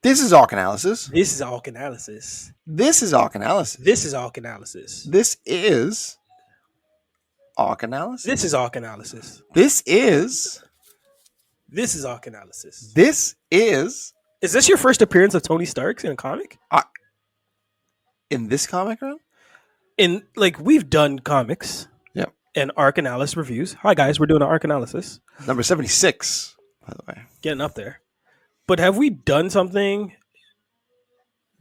This is Arc Analysis. This is Alk Analysis. This is Arc Analysis. This is Alk Analysis. This is Arc Analysis. This is Alk Analysis. This is. This is Alk Analysis. This is. Is this your first appearance of Tony Stark in a comic? In this comic run? In like we've done comics. Yep. And Arc Analysis reviews. Hi guys, we're doing an Arc Analysis. Number 76, by the way. Getting up there. But have we done something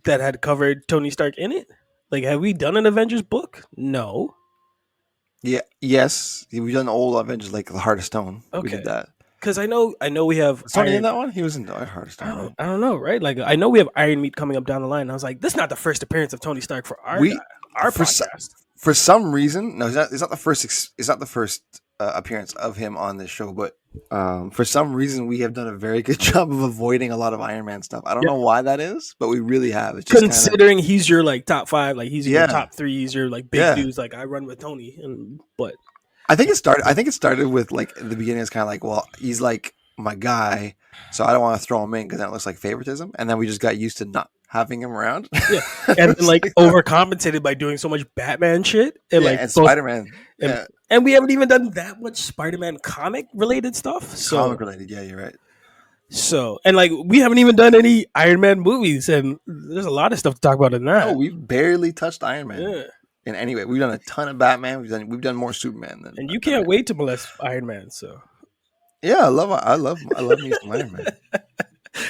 that had covered Tony Stark in it? Like, have we done an Avengers book? No. Yeah. Yes. We've done old Avengers like the Heart of Stone. Okay. We did that. Because I know we have. Was Tony in that one? He was in the Heart of Stone. Right? I don't know, right? Like, I know we have Iron Meat coming up down the line. And I was like, this is not the first appearance of Tony Stark for our podcast. For some reason, no, it's not the first. It's not the first appearance of him on this show, but for some reason, we have done a very good job of avoiding a lot of Iron Man stuff. I don't know why that is, but we really have. It's just considering he's your like top 5, like he's your top 3, he's your like big dudes. Like I run with Tony, but I think it started with like the beginning. It's kind of like, well, he's like my guy, so I don't want to throw him in because that looks like favoritism, and then we just got used to not having him around. Yeah, and then, like overcompensated by doing so much Batman shit and Spider-Man. And we haven't even done that much Spider-Man comic related stuff. So comic related, yeah, you're right. So and like we haven't even done any Iron Man movies, and there's a lot of stuff to talk about in that. No, we've barely touched Iron Man. In any way, we've done a ton of Batman. We've done more Superman than. And you can't wait to molest Iron Man. So. Yeah, I love me some Iron Man.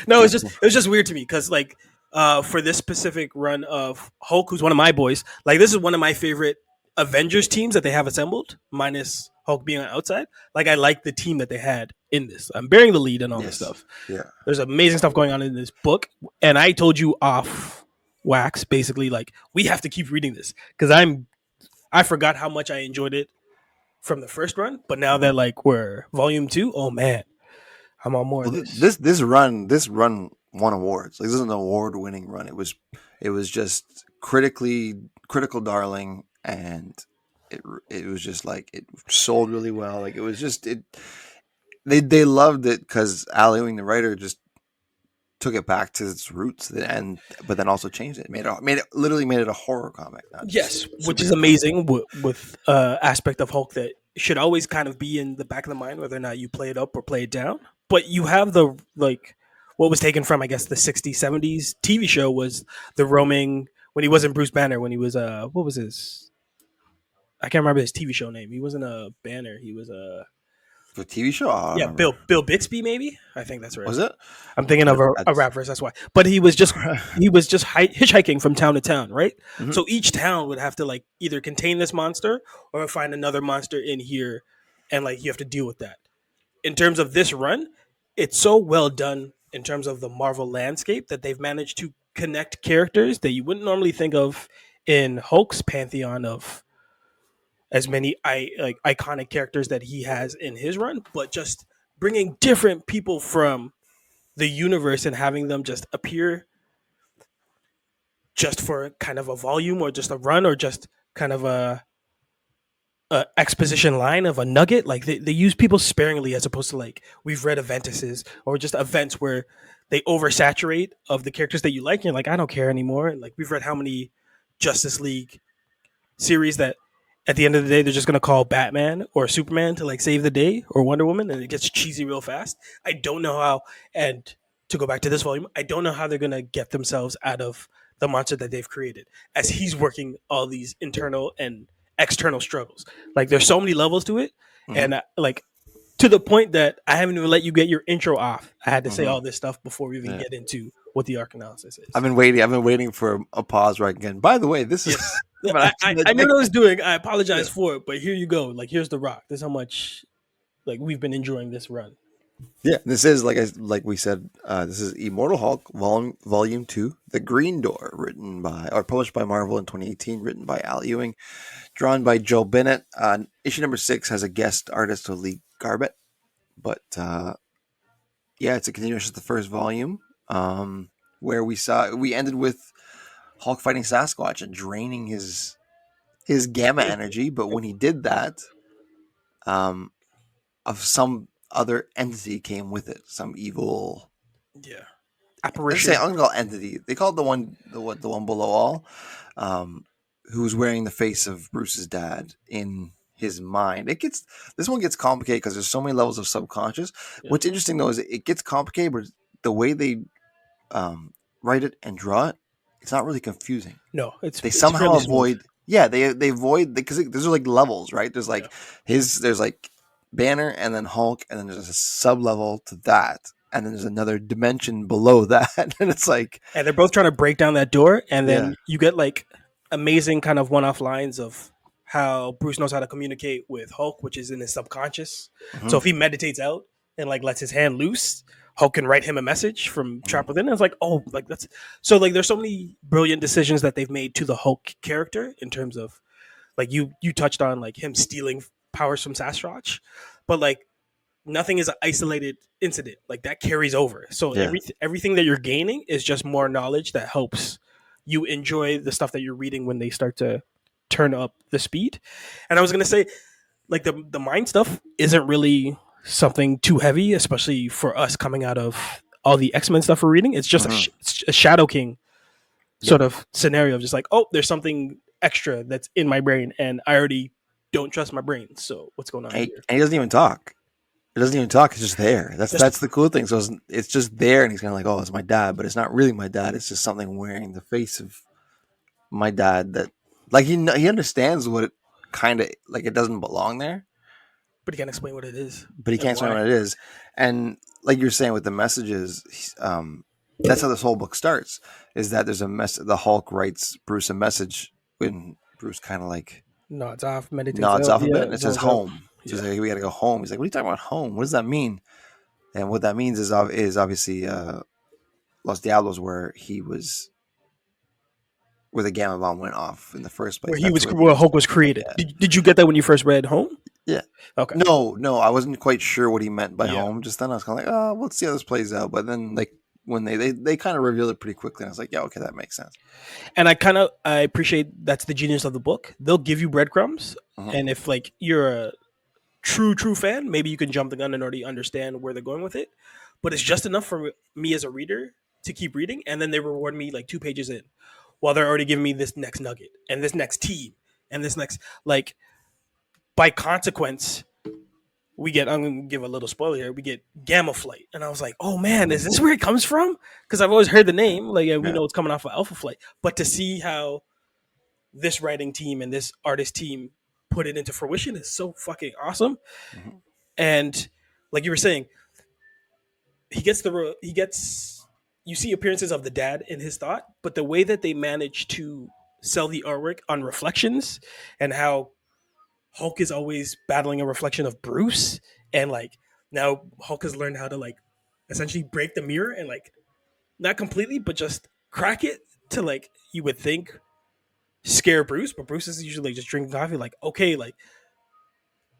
No, it was just weird to me because like for this specific run of Hulk, who's one of my boys, like this is one of my favorite Avengers teams that they have assembled, minus Hulk being on outside. Like I like the team that they had in this. I'm bearing the lead and all this stuff. Yeah, there's amazing stuff going on in this book, and I told you off wax basically like we have to keep reading this because I forgot how much I enjoyed it from the first run, but now that like we're volume 2, oh man, I'm on more. This run won awards. Like this is an award-winning run. It was just critical darling, and it was just like it sold really well. Like it was just they loved it because Al Ewing, the writer, just took it back to its roots, but then also changed it. Made it a horror comic. Yes, which is amazing with aspect of Hulk that should always kind of be in the back of the mind, whether or not you play it up or play it down. But you have the like what was taken from I guess the 60s, 70s TV show was the roaming when he wasn't Bruce Banner, when he was what was his? I can't remember his TV show name. He wasn't a Banner. He was a. The TV show? Yeah, Bill Bixby, maybe. I think that's right. Was it? I'm thinking of a rap verse. That's why. But he was just hitchhiking from town to town, right? Mm-hmm. So each town would have to like either contain this monster or find another monster in here, and like you have to deal with that. In terms of this run, it's so well done in terms of the Marvel landscape that they've managed to connect characters that you wouldn't normally think of in Hulk's pantheon of as many iconic characters that he has in his run, but just bringing different people from the universe and having them just appear just for kind of a volume or just a run or just kind of a exposition line of a nugget. Like they use people sparingly as opposed to like we've read Aventuses or just events where they oversaturate of the characters that you like. And you're like, I don't care anymore. And like we've read how many Justice League series that at the end of the day, they're just going to call Batman or Superman to like save the day or Wonder Woman, and it gets cheesy real fast. I don't know how, and to go back to this volume, I don't know how they're going to get themselves out of the monster that they've created as he's working all these internal and external struggles. Like there's so many levels to it. Mm-hmm. And like to the point that I haven't even let you get your intro off. I had to say all this stuff before we even get into what the arc analysis is. I've been waiting for a pause right again. By the way, this is I knew what I was doing. I apologize for it, but here you go. Like here's the rock. This is how much like we've been enjoying this run. Yeah, this is like we said. This is Immortal Hulk Volume 2, The Green Door, published by Marvel in 2018, written by Al Ewing, drawn by Joe Bennett. Issue number 6 has a guest artist with Lee Garbett, but it's a continuation of the first volume, where we ended with Hulk fighting Sasquatch and draining his gamma energy, but when he did that, of some other entity came with it, some evil let's say apparition. I'm gonna call it entity. They call it the one below all, um, who's wearing the face of Bruce's dad in his mind. It gets this one gets complicated because there's so many levels of subconscious. Yeah. What's interesting though is it gets complicated, but the way they um, write it and draw it, it's not really confusing. No, They it's somehow fairly smooth. avoid, yeah, they avoid because those are like levels, right? There's Yeah. like there's like Banner and then Hulk, and then there's a sub level to that, and then there's another dimension below that, and it's like, And they're both trying to break down that door, and yeah, then you get like amazing kind of one-off lines of how Bruce knows how to communicate with Hulk, which is in his subconscious. So hmm if he meditates out and like lets his hand loose, Hulk can write him a message from hmm trapped within. And it's like, oh, like that's so like there's so many brilliant decisions that they've made to the Hulk character in terms of like you touched on like him stealing powers from Sasquatch, but like nothing is an isolated incident. Like that carries over. So yeah, everything that you're gaining is just more knowledge that helps you enjoy the stuff that you're reading when they start to turn up the speed. And I was gonna say, like the mind stuff isn't really something too heavy, especially for us coming out of all the X-Men stuff we're reading. It's just hmm it's a Shadow King yep. sort of scenario of just like, oh, there's something extra that's in my brain, and I already don't trust my brain. So what's going on here? And he doesn't even talk. It doesn't even talk. It's just there. Just That's the cool thing. So it's just there, and he's kind of like, oh, it's my dad, but it's not really my dad. It's just something wearing the face of my dad. That like he understands what it kind of like. It doesn't belong there, but he can't explain what it is but he and can't explain why. what it is. And like you're saying with the messages, that's how this whole book starts. Is that there's a mess? The Hulk writes Bruce a message when Bruce kind of like Nods off, meditates nods out. off a bit, Yeah, and it says zones out. home. So he's Yeah. like, we got to go home. He's like, what are you talking about home? What does that mean? And what that means is obviously Los Diablos, where he was, where the gamma bomb went off in the first place. That's where he Where was. Hulk was created. Yeah, Did you get that when you first read Home? yeah. Okay. No, I wasn't quite sure what he meant by Yeah. home. Just then, I was kind of like, oh, let's see how this plays out. But then, like when they kind of revealed it pretty quickly, and I was like, yeah, okay, that makes sense. And I appreciate that's the genius of the book. They'll give you breadcrumbs, hmm and if like you're a true fan, maybe you can jump the gun and already understand where they're going with it. But it's just enough for me as a reader to keep reading, and then they reward me like 2 pages in, while they're already giving me this next nugget and this next team and this next like by consequence we get I'm gonna give a little spoiler here. We get Gamma Flight, and I was like, oh man, is hmm this where it comes from? Because I've always heard the name, like yeah, we Yeah. know it's coming off of Alpha Flight, but to see how this writing team and this artist team put it into fruition is so fucking awesome. hmm And like you were saying, he gets you see appearances of the dad in his thought, but the way that they manage to sell the artwork on reflections and how Hulk is always battling a reflection of Bruce, and like now Hulk has learned how to like essentially break the mirror and like not completely, but just crack it to like you would think scare Bruce, but Bruce is usually just drinking coffee. Like okay, like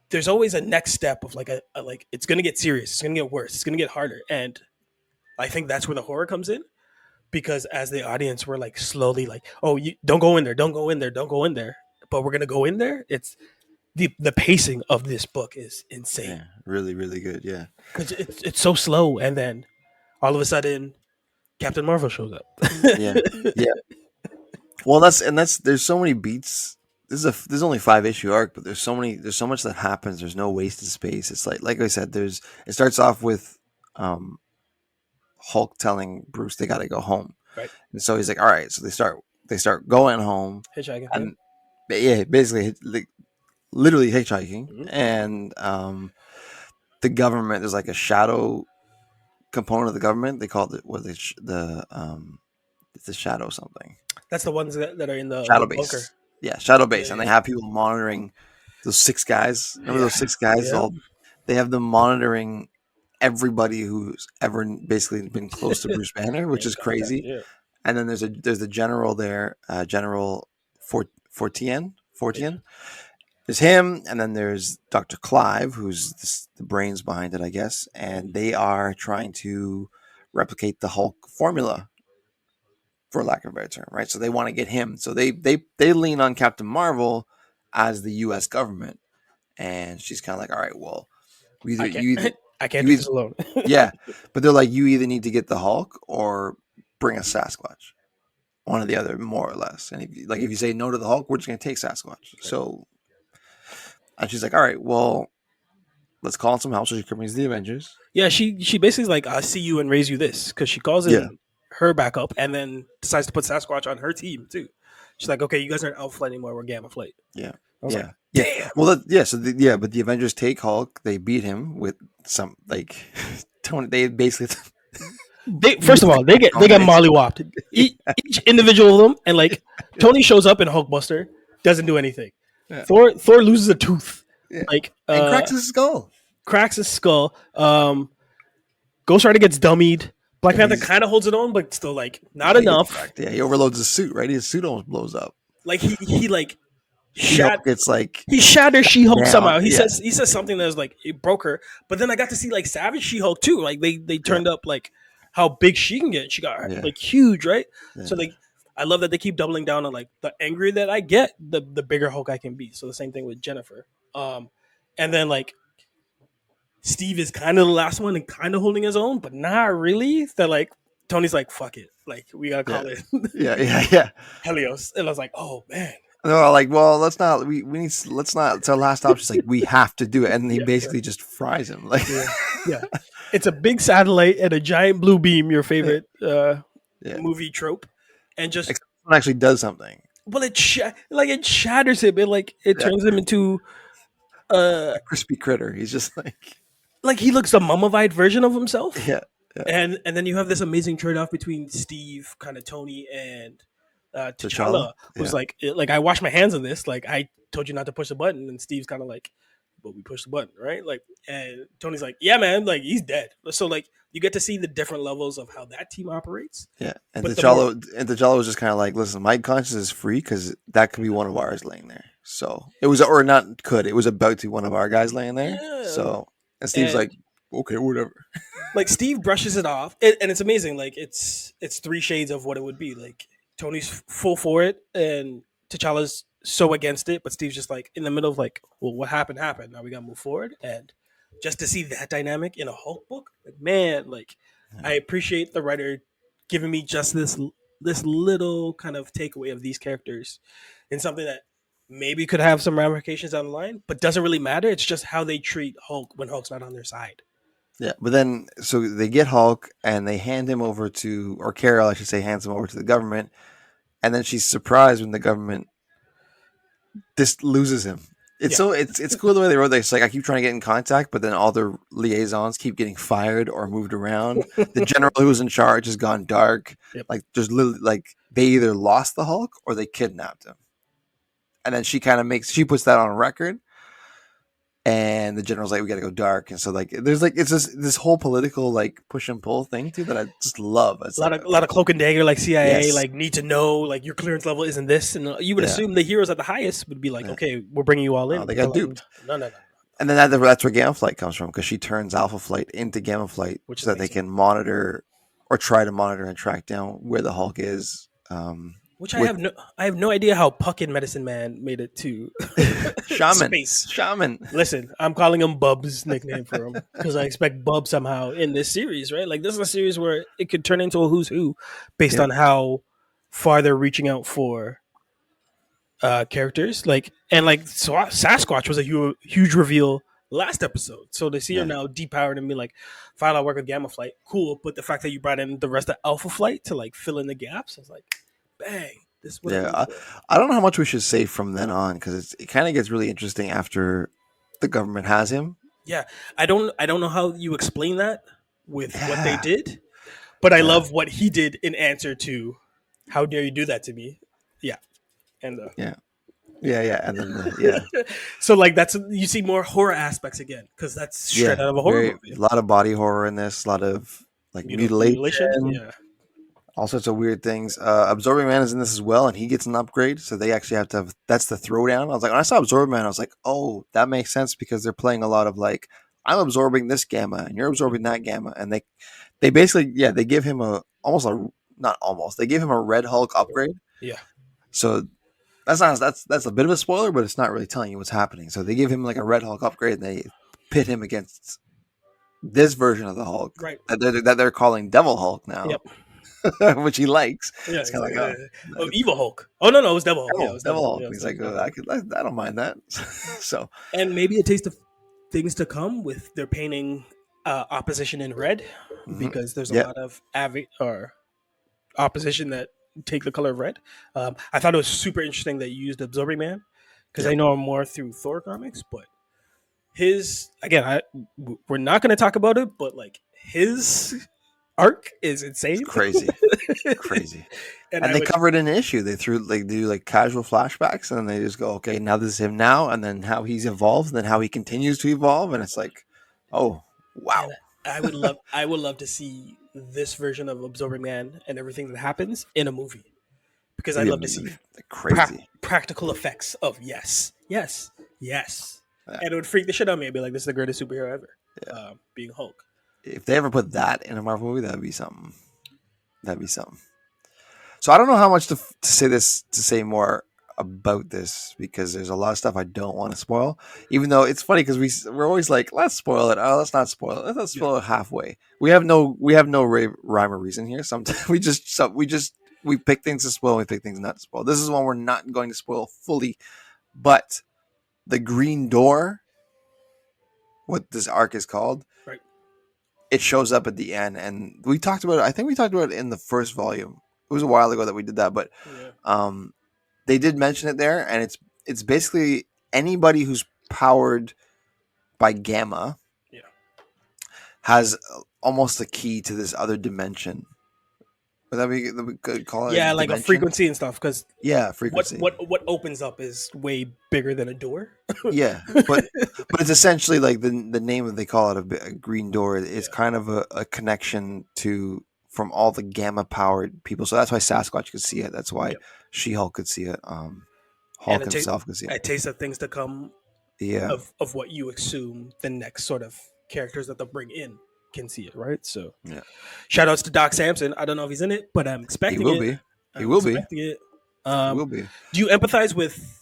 there's always a next step of like a like it's gonna get serious, it's gonna get worse, it's gonna get harder, and I think that's where the horror comes in because as the audience we're like slowly like oh you don't go in there, don't go in there, don't go in there, but we're gonna go in there. It's the pacing of this book is insane Yeah. Really, really good. Yeah. because it's so slow, and then all of a sudden Captain Marvel shows up. Yeah. Yeah. Well, that's there's so many beats. There's only 5 issue arc, but there's so much that happens. There's no wasted space. It's like I said, there's it starts off with um Hulk telling Bruce they got to go home, Right, and so he's like, all right. So they start going home, hitchhiking. Yeah. and yeah, basically like literally hitchhiking, Mhm. and the government there's like a shadow component of the government. They call it what the it's a shadow something. That's the ones that are in the Shadow bunker. base. Yeah, shadow Yeah, base, and they yeah, have people monitoring those 6 guys. Remember yeah, those 6 guys? yeah. All they have them monitoring everybody who's ever basically been close to Bruce Banner, which In is contact. crazy. Yeah, And then there's a general there, General Fortien. yeah. Fortien. There's him, and then there's Dr. Clive, who's the brains behind it, I guess. Right. And they are trying to replicate the Hulk formula for lack of a better term, right? So they want to get him. So they lean on Captain Marvel as the U.S. government, and she's kind of like, all right, well, I either can't. you either I can't You do either, this alone. yeah, but they're like you either need to get the Hulk or bring a Sasquatch, one or the other, more or less. And if you say no to the Hulk, we're just gonna take Sasquatch. So and she's like, all right, well, let's call in some help. So she brings the Avengers. Yeah, she basically is like, I see you and raise you this, because she calls Yeah, in her backup and then decides to put Sasquatch on her team too. She's like, okay, you guys aren't Alpha Flight anymore, we're Gamma Flight. yeah, I was like, yeah, yeah. damn. Well, yeah. So yeah, but the Avengers take Hulk. They beat him with some like Tony. They basically They first of all, nuclear they get combination. mollywopped. Each individual of them, and like Tony shows up in Hulkbuster, doesn't do anything. Yeah, Thor loses a tooth, yeah, like and cracks his skull. cracks his skull. Ghost Rider gets dummied. Black And Panther he's kind of holds it on, but still like not yeah, he gets enough. cracked. Yeah, he overloads his suit. Right, his suit almost blows up. Like he like She Hulk shat gets like he shatters She Hulk down. somehow. Yeah, He says something that was like it broke her. But then I got to see like Savage She Hulk too. Like they yeah, turned up like how big she can get. She got yeah, like huge, right? yeah, So like I love that they keep doubling down on like the angrier that I get, the bigger Hulk I can be. So the same thing with Jennifer. And then like Steve is kind of the last one and kind of holding his own, but not really. That like Tony's like fuck it, like we gotta yeah, call it yeah, yeah, yeah. Helios, and I was like, oh man, No, like, well, let's not. We need. Let's not. It's our last option. It's like we have to do it, and he yeah, yeah, basically just fries him. Like, yeah, yeah. It's a big satellite and a giant blue beam, your yeah, favorite yeah. movie trope, and just Except one actually does something. well, like it shatters him. It like it Yeah, turns him into uh a crispy critter. He's just like he looks the mummified version of himself. yeah, yeah. And then you have this amazing trade off between Steve, kind of Tony, and T'Challa. T'Challa, who's Yeah, like I wash my hands on this. Like I told you not to push the button, and Steve's kind of like, but we pushed the button, right? Like, and Tony's like, yeah, man, like he's dead. So like you get to see the different levels of how that team operates. yeah. But the more And T'Challa was just kind of like, listen, my conscience is free because that could be one of ours laying there. So it was, or not could. It was about to be one of our guys laying there. yeah, So and Steve's and like, okay, whatever. like Steve brushes it off, and it's amazing. Like it's three shades of what it would be. Like Tony's full for it, and T'Challa's so against it, but Steve's just like in the middle of like, well, what happened happened. Now we gotta move forward, and just to see that dynamic in a Hulk book, like man, like I appreciate the writer giving me just this little kind of takeaway of these characters in something that maybe could have some ramifications down the line, but doesn't really matter. It's just how they treat Hulk when Hulk's not on their side. Yeah, but then so they get Hulk and they hand him over to, or Carol, I should say, hands him over to the government, and then she's surprised when the government just loses him. It's Yeah. so it's cool the way they wrote that. It's like I keep trying to get in contact, but then all their liaisons keep getting fired or moved around. The general who was in charge has gone dark. Yep. Like there's literally like they either lost the Hulk or they kidnapped him, and then she puts that on record. And the general's like, we got to go dark, and so like, there's like, it's this whole political like push and pull thing too that I just love. It's like, A lot of cloak and dagger, like CIA, yes, like need to know, like your clearance level isn't this, and you would yeah, assume the heroes at the highest would be like, yeah. okay, we're bringing you all Oh, in. they But they're got like, duped, no, no, no, and then that's where Gamma Flight comes from because she turns Alpha Flight into Gamma Flight which is so that they amazing. can monitor or try to monitor and track down where the Hulk is. Which With I have no idea how Puck and Medicine Man made it to space. Shaman, Listen, I'm calling him Bub's nickname for him because I expect Bub somehow in this series, right? Like this is a series where it could turn into a who's who based yeah, on how far they're reaching out for characters. Like and like so Sasquatch was a huge reveal last episode. So to see her yeah, now depowered and be like, fine, I'll work with Gamma Flight. Cool. But the fact that you brought in the rest of Alpha Flight to like fill in the gaps, I was like, bang, this is what I'm yeah. in for. I don't know how much we should say from then on because it kind of gets really interesting after the government has him. Yeah. I don't know how you explain that with what they Yeah, did, but I yeah, love what he did in answer to how dare you do that to me. Yeah. And yeah, yeah, yeah, and then yeah. so like that's you see more horror aspects again because that's straight Yeah, out of a horror very movie. a lot of body horror in this, a lot of like Mutilation, mutilation, yeah. all sorts of weird things. Absorbing Man is in this as well, and he gets an upgrade, so they actually have to have that's the throwdown. I was like, when I saw Absorbing Man, I was like, oh, that makes sense because they're playing a lot of like, I'm absorbing this gamma and you're absorbing that gamma, and they basically they give him a almost a not almost they give him a Red Hulk upgrade. Yeah. So that's a bit of a spoiler, but it's not really telling you what's happening. So they give him like a Red Hulk upgrade, and they pit him against this version of the Hulk Right. that they're calling Devil Hulk now, Yep. which he likes. Yeah. It's He's kind of like, like, oh, oh, nice. Evil Hulk. Oh no, no, it was Devil Hulk. Yeah, it Devil, was Devil Devil Hulk. Hulk. Yeah, And it he's was like, Devil Hulk. I don't mind that. So And maybe a taste of things to come with their painting opposition in red, mhm. because there's a Yeah, lot of or opposition that take the color of red. I thought it was super interesting that you used Absorbing Man, because yeah, I know him more through Thor comics, but his again, we're not going to talk about it, but like his arc is it's insane, crazy, crazy. and And I they would, cover it in an issue. They threw like do like casual flashbacks, and then they just go, okay, now this is him now, and then how he's evolved, and then how he continues to evolve, and it's like, oh wow, and I would love to see this version of Absorbing Man and everything that happens in a movie, because I'd it'd love to be see like crazy. practical effects of yes, yes, yes, Yeah, and it would freak the shit out of me. I'd be like, "This is the greatest superhero ever," yeah. being Hulk. If they ever put that in a Marvel movie, that'd be something. That'd be something. So I don't know how much to say more about this because there's a lot of stuff I don't want to spoil. Even though it's funny because we're always like, let's spoil it. Oh, let's not spoil it. Let's Yeah, spoil it halfway. We have no rhyme or reason here. Sometimes we pick things to spoil. We pick things not to spoil. This is one we're not going to spoil fully. But the Green Door, what this arc is called, right. it shows up at the end, and we talked about it. I think we talked about it in the first volume. It was a while ago that we did that, but Yeah, um, they did mention it there, and it's basically anybody who's powered by gamma yeah, has almost a key to this other dimension. Would that we could call it a yeah, like a dimension? frequency and stuff. Because Yeah, frequency. what opens up is way bigger than a door. Yeah, but it's essentially like the name that they call it a green door is Yeah, kind of a connection to from all the gamma powered people. So that's why Sasquatch could see it. That's why yep. She Hulk could see it. And Hulk himself could see it. a taste of things to come Yeah, of what you assume the next sort of characters that they'll bring in can see it, right? So yeah. shout outs to Doc Samson. I don't know if he's in it, but I'm He expecting will it. be. He I'm will be. expecting it. He Um, will be. do you empathize with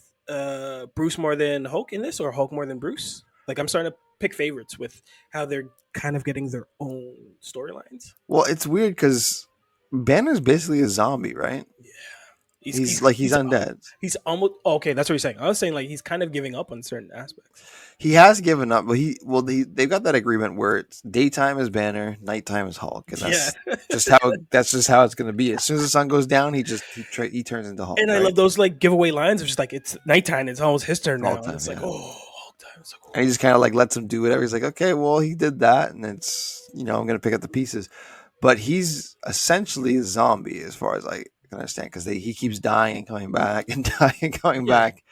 Bruce more than Hulk in this, or Hulk more than Bruce? Like I'm starting to pick favorites with how they're kind of getting their own storylines. Well, it's weird because Banner's basically a zombie, right? Yeah, He's like undead. he's almost okay. That's what you're saying. I was saying like he's kind of giving up on certain aspects. He has given up, but they've got that agreement where it's daytime is Banner, nighttime is Hulk, and Yeah, that's just how it's going to be. As soon as the sun goes down, he turns into Hulk, and I right? love those like giveaway lines of just like it's nighttime. It's almost his turn All the now, and time, it's like yeah. oh, Hulk time. It's like And oh, he just kind of like lets him do whatever. He's like, okay, well, he did that, and it's I'm going to pick up the pieces. But he's essentially a zombie as far as I can understand because he keeps dying and coming back and dying and coming yeah. back.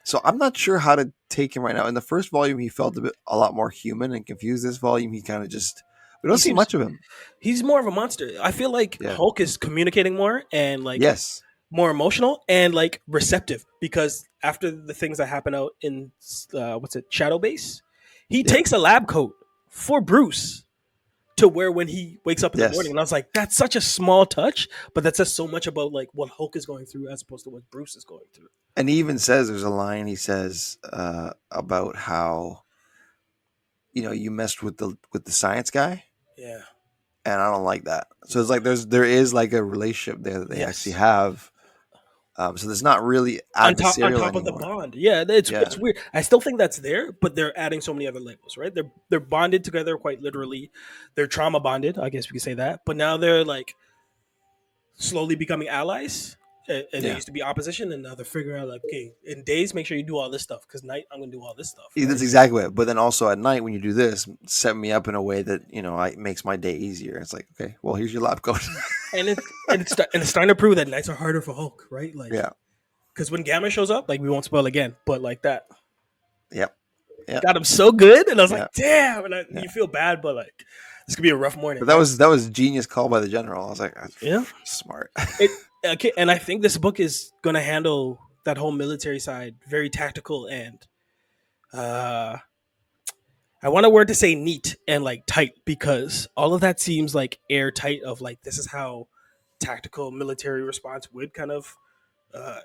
So I'm not sure how to take him right now. In the first volume, he felt a lot more human and confused. This volume, he kind of just we don't He see seems much of him. he's more of a monster. I feel like Yeah. Hulk is communicating more and like Yes. more emotional and like receptive, because after the things that happen out in what's it, Shadow Base, he Yeah. takes a lab coat for Bruce to wear when he wakes up in the morning, Yes. and I was like, that's such a small touch, but that says so much about like what Hulk is going through as opposed to what Bruce is going through. And he even says there's a line he says about how you messed with the science guy, Yeah. and I don't like that. So it's like there is like a relationship there that they actually Yes. have. So there's not really On adversarial top of the anymore. bond. Yeah, it's Yeah. weird. I still think that's there, but they're adding so many other labels, right? They're bonded together quite literally. They're trauma bonded, I guess we could say that. But now they're like slowly becoming allies. And they Yeah. used to be opposition, and now they're figuring out like, okay, in days, make sure you do all this stuff because night I'm gonna do all this stuff, Yeah, right? that's exactly it. But then also at night when you do this, set me up in a way that makes my day easier. It's like, okay, well, here's your lab coat. And it's starting to prove that nights are harder for Hulk, right? Like, Yeah. because when Gamma shows up, like we won't spoil again, but like that Yep. Yep. got him so good, and I was Yeah. like, damn, and Yeah. you feel bad, but like this could be a rough morning. But Right? that was genius call by the general. I was like, that's Yeah. smart. It okay, and I think this book is going to handle that whole military side very tactical and uh I want a word to say neat and like tight, because all of that seems like airtight of like this is how tactical military response would kind of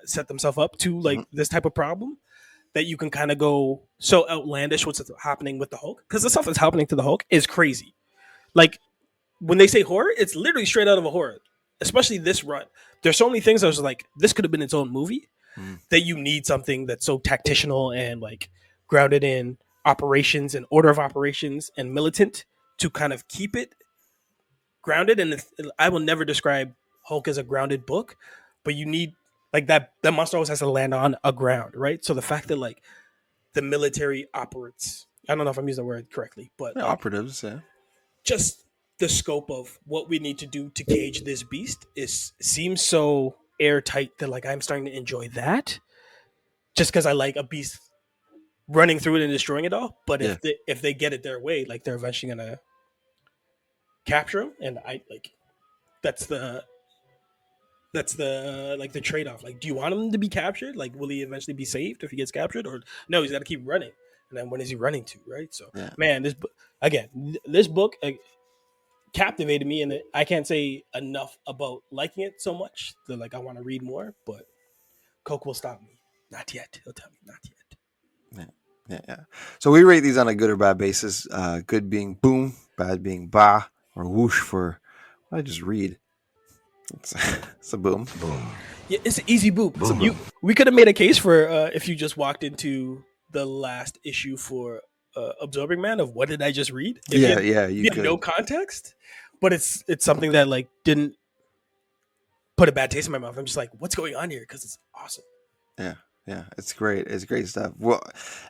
set themselves up to Mhm. like this type of problem. that you can kind of go so outlandish what's happening with the Hulk, because the stuff that's happening to the Hulk is crazy. Like when they say horror, it's literally straight out of a horror. Especially this run, there's so many things I was like, this could have been its own movie. Mm. That you need something that's so tactitional and like grounded in operations and order of operations and militant to kind of keep it grounded. And I will never describe Hulk as a grounded book, but you need like that monster always has to land on a ground, right? So the fact that like the military operates, I don't know if I'm using the word correctly, but Yeah, like operatives. Yeah, just the scope of what we need to do to cage this beast is seems so airtight that like I'm starting to enjoy that just because I like a beast running through it and destroying it all. But yeah, if they get it their way, like they're eventually gonna capture him, and I like that's the that's the like the trade off. Like, do you want him to be captured? Like, will he eventually be saved if he gets captured, or no? He's got to keep running. And then when is he running to? Right. So, yeah. man, this book captivated me, and I can't say enough about liking it so much that like I want to read more. But Coke will stop me. Not yet. He'll tell me not yet. Yeah, yeah, yeah. So we rate these on a good or bad basis. Good being boom, bad being bah, or whoosh for what I just read. It's, it's a boom. Yeah, it's an easy boop. It's a You boom. we could have made a case for if you just walked into the last issue for Absorbing Man of what did I just read? Yeah, yeah, If you you had no could. context, but it's something that like didn't put a bad taste in my mouth. I'm just like, what's going on here? Because it's awesome. Yeah, yeah, it's great. It's great stuff. Well,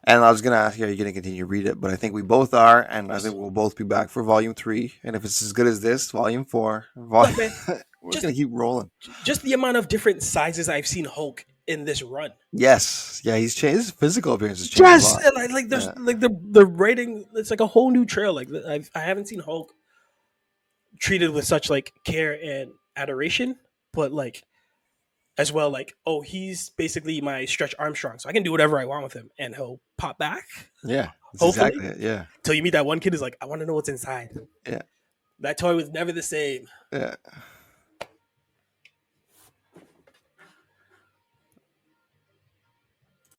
and I was gonna ask you, are you gonna continue to read it? But I think we both are, and I Yes. think we'll both be back for volume 3. And if it's as good as this, volume 4, Look, man, we're just gonna keep rolling. just the amount of different sizes I've seen Hulk in this run. Yes, yeah, he's changed. His physical appearance has changed a Yes, lot. and like there's Yeah, like the writing. It's like a whole new trail. Like I haven't seen Hulk treated with such like care and adoration, but like as well, like oh he's basically my Stretch Armstrong, so I can do whatever I want with him, and he'll pop back. yeah, that's Hopefully, exactly it. Yeah, till you meet that one kid who's like, I want to know what's inside. yeah, That toy was never the same. yeah.